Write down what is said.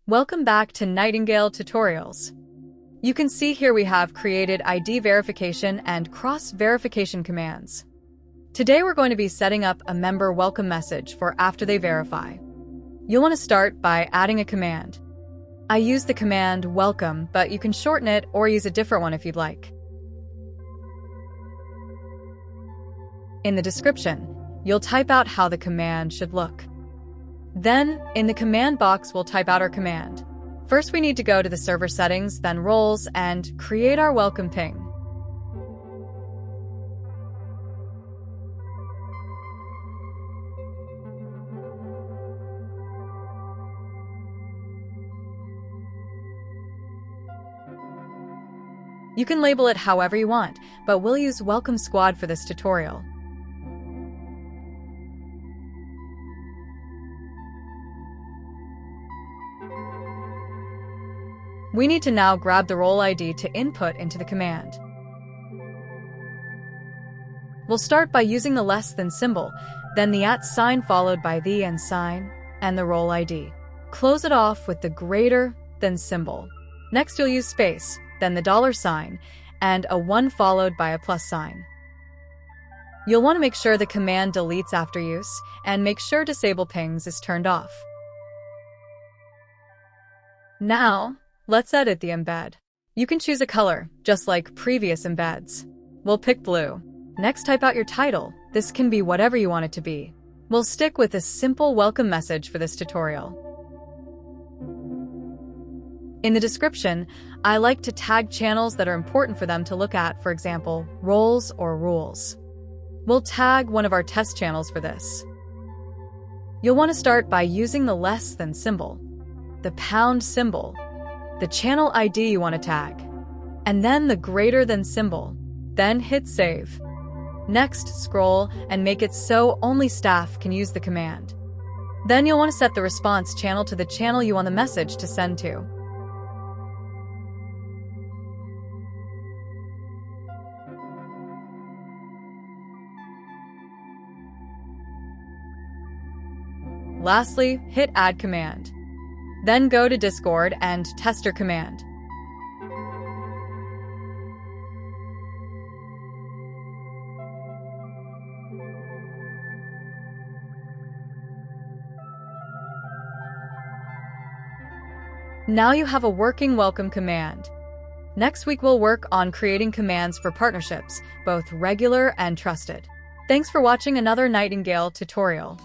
Welcome back to Nightingale Tutorials. You can see here we have created ID verification and cross-verification commands. Today we're going to be setting up a member welcome message for after they verify. You'll want to start by adding a command. I use the command welcome, but you can shorten it or use a different one if you'd like. In the description, you'll type out how the command should look. Then, in the command box, we'll type out our command. First, we need to go to the server settings, then roles, and create our welcome ping. You can label it however you want, but we'll use Welcome Squad for this tutorial. We need to now grab the role ID to input into the command. We'll start by using the less than symbol, then the @ sign followed by the and sign, and the role ID. Close it off with the greater than symbol. Next you'll use space, then the $sign, and a 1 followed by a plus sign. You'll want to make sure the command deletes after use, and make sure Disable Pings is turned off. Now, let's edit the embed. You can choose a color, just like previous embeds. We'll pick blue. Next, type out your title. This can be whatever you want it to be. We'll stick with a simple welcome message for this tutorial. In the description, I like to tag channels that are important for them to look at, for example, roles or rules. We'll tag one of our test channels for this. You'll want to start by using the less than symbol, the pound symbol, the channel ID you want to tag, and then the greater than symbol. Then hit save. Next, scroll and make it so only staff can use the command. Then you'll want to set the response channel to the channel you want the message to send to. Lastly, hit add command. Then go to Discord and test your command. Now you have a working welcome command. Next week we'll work on creating commands for partnerships, both regular and trusted. Thanks for watching another Nightingale tutorial.